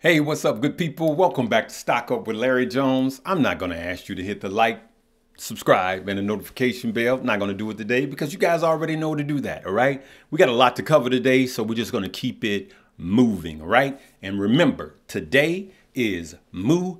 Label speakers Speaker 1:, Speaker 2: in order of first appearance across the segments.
Speaker 1: Hey, what's up, good people? Welcome back to Stock Up with Larry Jones. I'm not going to ask you to hit the like, subscribe, and the notification bell. I'm not going to do it today because you guys already know to do that, all right? We got a lot to cover today, so we're just going to keep it moving, all right? And remember, today is Moo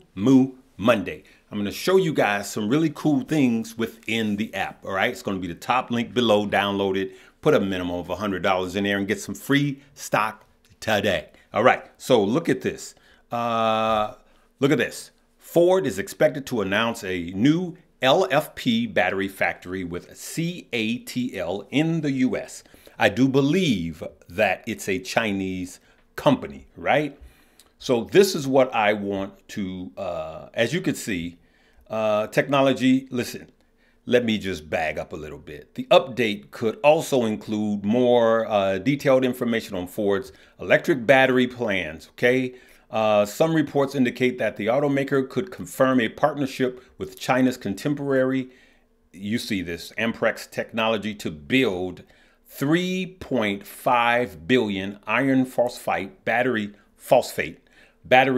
Speaker 1: Monday. I'm going to show you guys some really cool things within the app, all right? It's going to be the top link below. Download it, put a minimum of $100 in there, and get some free stock today. All right, so look at this. Look at this. Ford is expected to announce a new LFP battery factory with CATL in the US. I do believe that it's a Chinese company, right? So this is what I want to, as you can see, technology, listen, let me just bag up a little bit. The update could also include more detailed information on Ford's electric battery plans, okay? Some reports indicate that the automaker could confirm a partnership with China's contemporary, you see this, Amprex technology to build 3.5 billion iron phosphate battery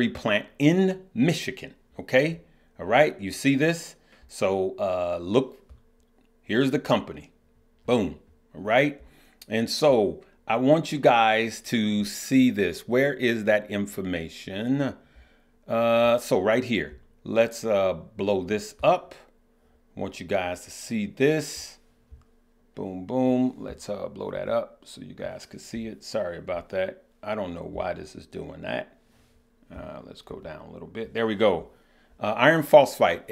Speaker 1: plant in Michigan, okay? All right, you see this? So look, here's the company. Boom. All right. And so I want you guys to see this. Where is that information? So right here, let's blow this up. I want you guys to see this. Boom, boom. Let's blow that up so you guys can see it. Sorry about that. I don't know why this is doing that. Let's go down a little bit. There we go. Iron phosphate,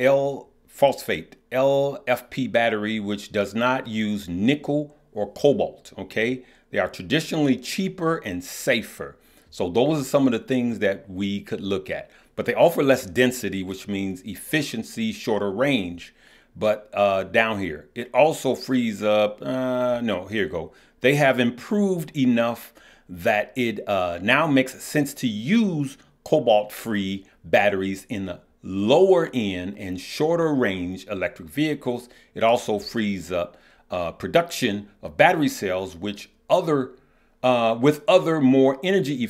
Speaker 1: LFP battery, which does not use nickel or cobalt, okay? They are traditionally cheaper and safer. So those are some of the things that we could look at. But they offer less density, which means efficiency, shorter range. But down here, it also frees up, no, here you go. They have improved enough that it now makes sense to use cobalt-free batteries in the lower end and shorter range electric vehicles. It also frees up production of battery cells, with other more energy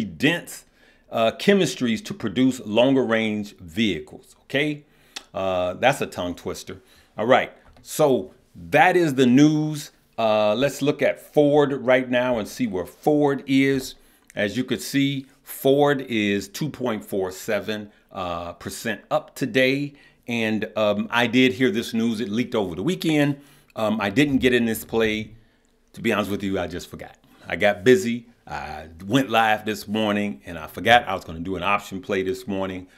Speaker 1: dense chemistries to produce longer range vehicles. Okay, that's a tongue twister. All right, so that is the news. Let's look at Ford right now and see where Ford is. As you could see, Ford is 2.47% up today. And I did hear this news. It leaked over the weekend. I didn't get in this play. To be honest with you, I just forgot. I got busy. I went live this morning and I forgot I was going to do an option play this morning.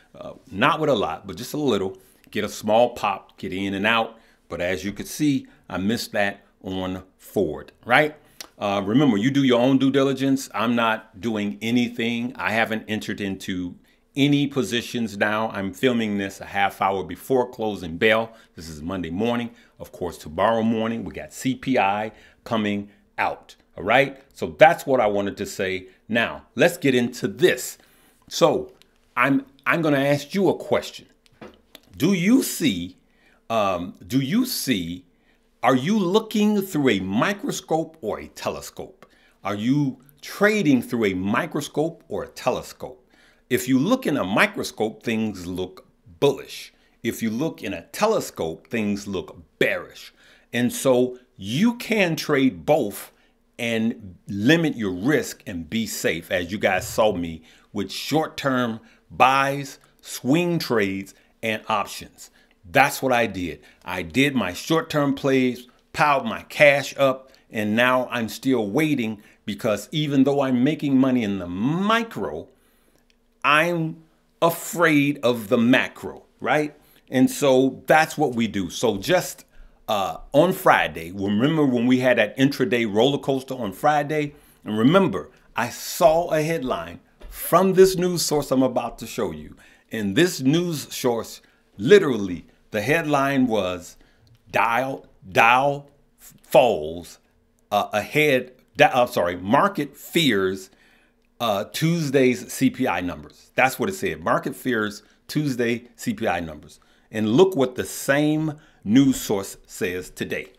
Speaker 1: Not with a lot, but just a little. Get a small pop, get in and out. But as you could see, I missed that on Ford, right? Remember, you do your own due diligence. I'm not doing anything. I haven't entered into any positions now. I'm filming this a half hour before closing bell. This is Monday morning. Of course, tomorrow morning, we got CPI coming out. All right. So that's what I wanted to say. Now, let's get into this. So I'm going to ask you a question. Do you see, are you looking through a microscope or a telescope? Are you trading through a microscope or a telescope? If you look in a microscope, things look bullish. If you look in a telescope, things look bearish. And so you can trade both and limit your risk and be safe, as you guys saw me with short-term buys, swing trades, and options. That's what I did. I did my short-term plays, piled my cash up, and now I'm still waiting because even though I'm making money in the micro, I'm afraid of the macro, right? And so that's what we do. So just on Friday, remember when we had that intraday roller coaster on Friday? And remember, I saw a headline from this news source I'm about to show you. And this news source, literally, the headline was Dow falls market fears Tuesday's CPI numbers. That's what it said. Market fears Tuesday CPI numbers. And look what the same news source says today.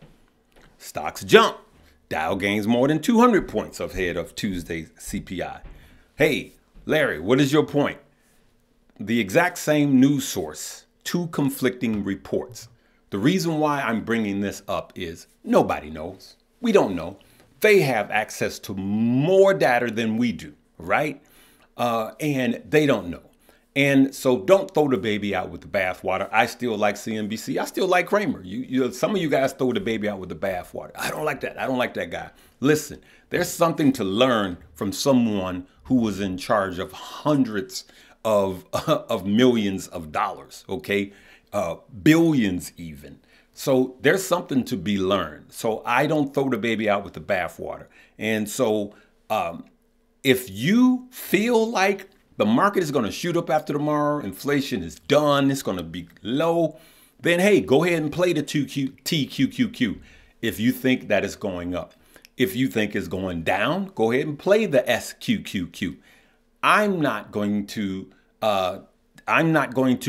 Speaker 1: Stocks jump. Dow gains more than 200 points ahead of Tuesday's CPI. Hey, Larry, what is your point? The exact same news source, two conflicting reports. The reason why I'm bringing this up is nobody knows. We don't know. They have access to more data than we do, right? And they don't know. And so don't throw the baby out with the bathwater. I still like CNBC. I still like Kramer. Some of you guys throw the baby out with the bathwater. I don't like that. I don't like that guy. Listen, there's something to learn from someone who was in charge of hundreds of millions of dollars, okay? Billions even. So there's something to be learned. So I don't throw the baby out with the bathwater. And so if you feel like the market is going to shoot up after tomorrow, inflation is done, it's going to be low, then hey, go ahead and play the TQQQ if you think that it's going up. If you think it's going down, go ahead and play the SQQQ. I'm not going to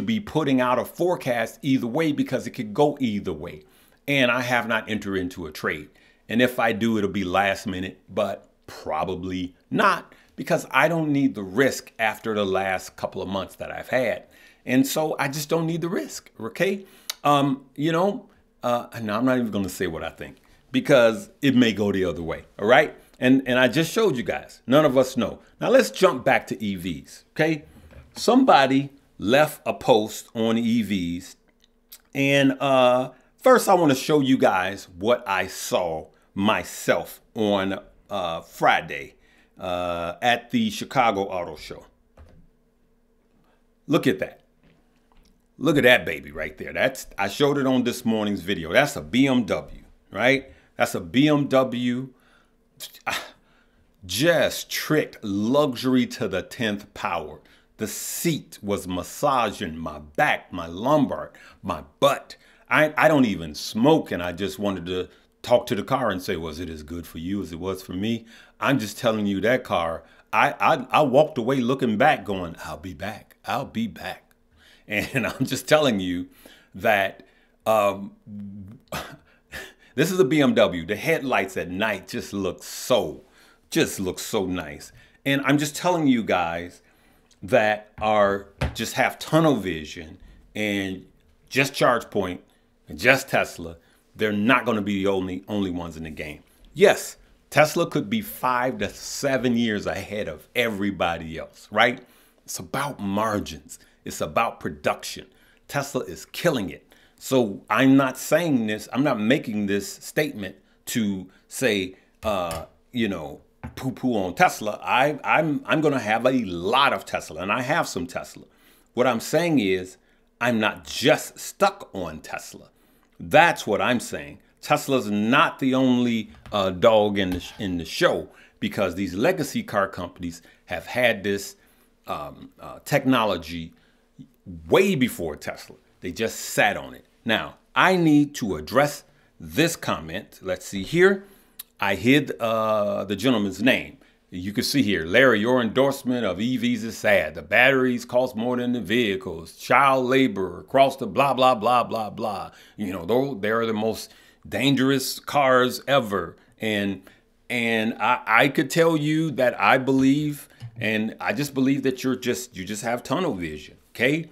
Speaker 1: be putting out a forecast either way because it could go either way. And I have not entered into a trade. And if I do, it'll be last minute, but probably not, because I don't need the risk after the last couple of months that I've had. And so I just don't need the risk, okay? No, I'm not even going to say what I think because it may go the other way, all right? And I just showed you guys. None of us know. Now let's jump back to EVs, okay? Somebody left a post on EVs. And first I want to show you guys what I saw myself on Friday at the Chicago Auto Show. Look at that. Look at that baby right there. I showed it on this morning's video. That's a BMW, right? That's a BMW. Just tricked, luxury to the 10th power. The seat was massaging my back, my lumbar, my butt. I don't even smoke, and I just wanted to talk to the car and say, was it as good for you as it was for me? I'm just telling you, that car, I walked away looking back going, I'll be back. I'll be back. And I'm just telling you that this is a BMW. The headlights at night just look so nice. And I'm just telling you guys that just have tunnel vision and just ChargePoint and just Tesla, they're not going to be the only ones in the game. Yes, Tesla could be 5 to 7 years ahead of everybody else, right? It's about margins. It's about production. Tesla is killing it. So I'm not saying this, I'm not making this statement to say, poo-poo on Tesla. I'm going to have a lot of Tesla, and I have some Tesla. What I'm saying is I'm not just stuck on Tesla. That's what I'm saying. Tesla's not the only dog in the show, because these legacy car companies have had this technology way before Tesla. They just sat on it. Now, I need to address this comment. Let's see here. I hid the gentleman's name. You can see here, Larry, your endorsement of EVs is sad. The batteries cost more than the vehicles. Child labor across the blah, blah, blah, blah, blah. They're the most dangerous cars ever. And I could tell you that I believe, and I just believe that you just have tunnel vision, okay?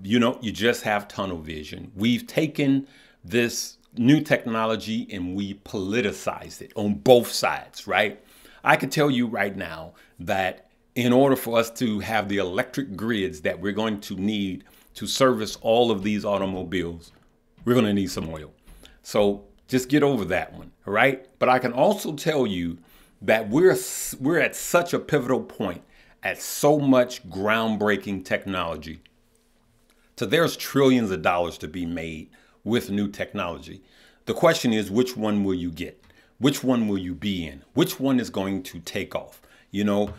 Speaker 1: You just have tunnel vision. We've taken this new technology and we politicized it on both sides, right? I can tell you right now that in order for us to have the electric grids that we're going to need to service all of these automobiles, we're going to need some oil. So just get over that one, all right? But I can also tell you that we're at such a pivotal point, at so much groundbreaking technology. So there's trillions of dollars to be made with new technology. The question is, which one will you get? Which one will you be in? Which one is going to take off?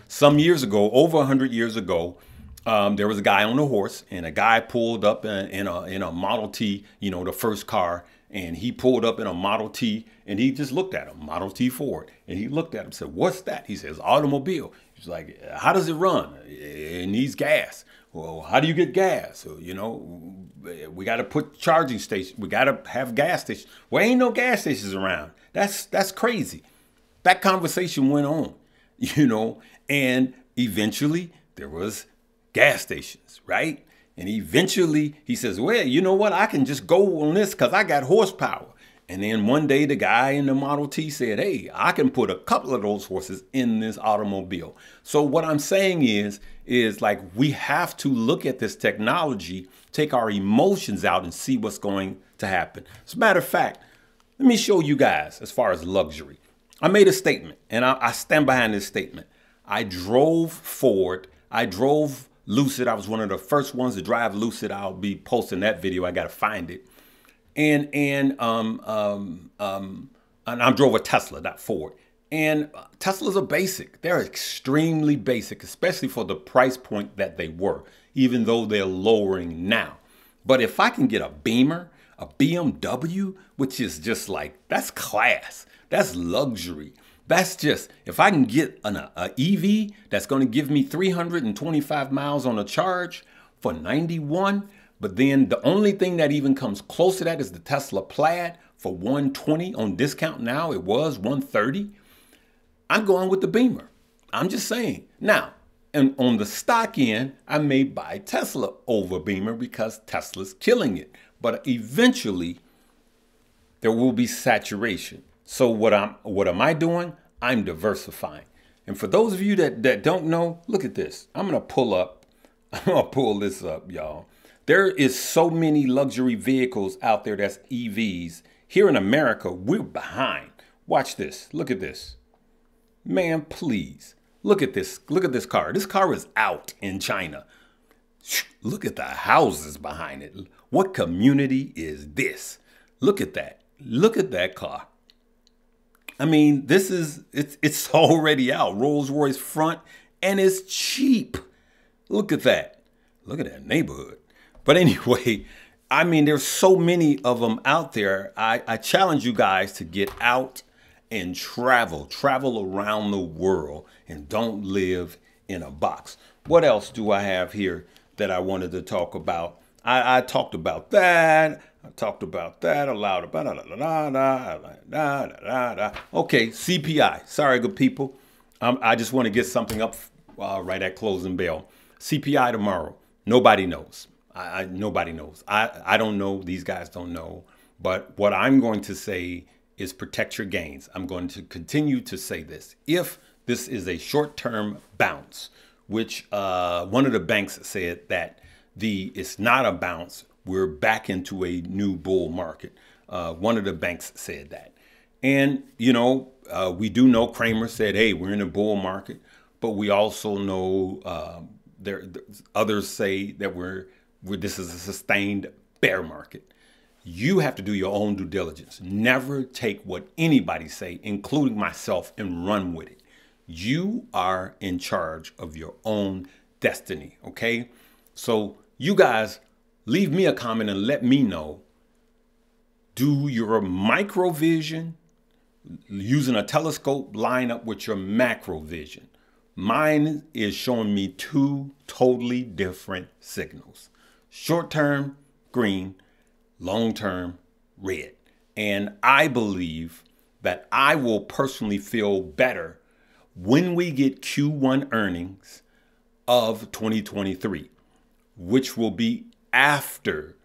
Speaker 1: Some years ago, over 100 years ago, there was a guy on a horse, and a guy pulled up in a Model T, the first car, and he pulled up in a Model T, and he just looked at him, Model T Ford, and he looked at him and said, "What's that?" He says, "Automobile." He's like, "How does it run?" "It needs gas." "Well, how do you get gas?" We got to put charging stations. We got to have gas stations. Well, ain't no gas stations around. That's crazy. That conversation went on, and eventually there was gas stations, right? And eventually he says, well, you know what? I can just go on this because I got horsepower. And then one day the guy in the Model T said, hey, I can put a couple of those horses in this automobile. So what I'm saying is like we have to look at this technology, take our emotions out and see what's going to happen. As a matter of fact, let me show you guys as far as luxury. I made a statement and I stand behind this statement. I drove Ford. I drove Lucid. I was one of the first ones to drive Lucid. I'll be posting that video. I got to find it. And I drove a Tesla, not Ford. And Teslas are basic. They're extremely basic, especially for the price point that they were, even though they're lowering now. But if I can get a Beamer, a BMW, which is just like, that's class, that's luxury. That's just, if I can get an EV that's going to give me 325 miles on a charge for 91, but then the only thing that even comes close to that is the Tesla Plaid for 120 on discount now. It was 130. I'm going with the Beamer. I'm just saying. Now, and on the stock end, I may buy Tesla over Beamer because Tesla's killing it. But eventually, there will be saturation. So what am I doing? I'm diversifying. And for those of you that don't know, look at this. I'm going to pull this up, y'all. There is so many luxury vehicles out there that's EVs. Here in America, we're behind. Watch this. Look at this. Man, please. Look at this. Look at this car. This car is out in China. Look at the houses behind it. What community is this? Look at that. Look at that car. I mean, it's already out. Rolls-Royce front, and it's cheap. Look at that. Look at that neighborhood. But anyway, I mean, there's so many of them out there. I challenge you guys to get out and travel around the world and don't live in a box. What else do I have here that I wanted to talk about? I talked about that. I talked about that aloud. Okay, CPI. Sorry, good people. I just want to get something up right at closing bell. CPI tomorrow. Nobody knows. Nobody knows. I don't know. These guys don't know. But what I'm going to say is protect your gains. I'm going to continue to say this. If this is a short-term bounce, which one of the banks said that it's not a bounce, we're back into a new bull market. One of the banks said that. And, you know, we do know Kramer said, hey, we're in a bull market. But we also know others say that this is a sustained bear market. You have to do your own due diligence. Never take what anybody say, including myself, and run with it. You are in charge of your own destiny, okay? So you guys, leave me a comment and let me know, do your micro vision using a telescope line up with your macro vision? Mine is showing me two totally different signals. Short-term, green, long-term, red. And I believe that I will personally feel better when we get Q1 earnings of 2023, which will be after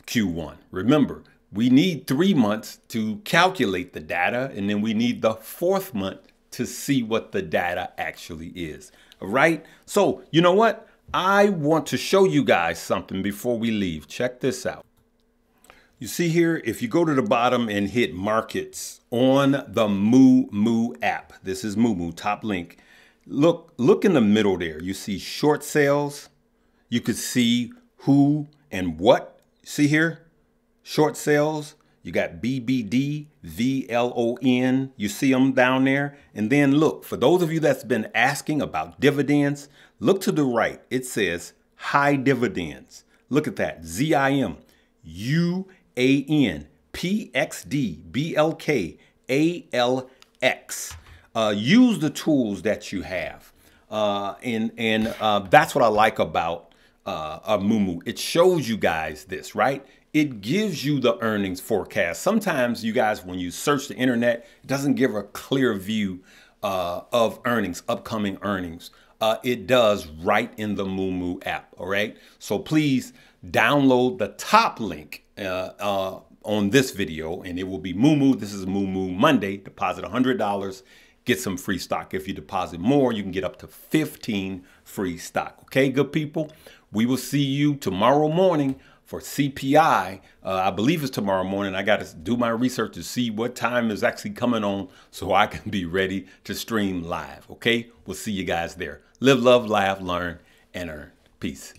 Speaker 1: Q1. Remember, we need 3 months to calculate the data, and then we need the 4th month to see what the data actually is. All right? So, you know what? I want to show you guys something before we leave. Check this out. You see here, if you go to the bottom and hit markets on the Moo app, this is Moo, top link. Look in the middle there. You see short sales. You could see who and what. See here, short sales. You got BBD, VLON. You see them down there. And then look, for those of you that's been asking about dividends, look to the right. It says high dividends. Look at that. ZIM, UAN, PXD, BLK, ALX. Use the tools that you have. And that's what I like about Moo. It shows you guys this, right? It gives you the earnings forecast. Sometimes you guys, when you search the internet, it doesn't give a clear view of earnings, upcoming earnings. it does right in the Moo app. All right. So please download the top link on this video, and it will be Moo. This is Moo Monday. Deposit $100. Get some free stock. If you deposit more, you can get up to 15 free stock. Okay, good people. We will see you tomorrow morning for CPI. I believe it's tomorrow morning. I got to do my research to see what time is actually coming on so I can be ready to stream live. Okay, we'll see you guys there. Live, love, laugh, learn, and earn. Peace.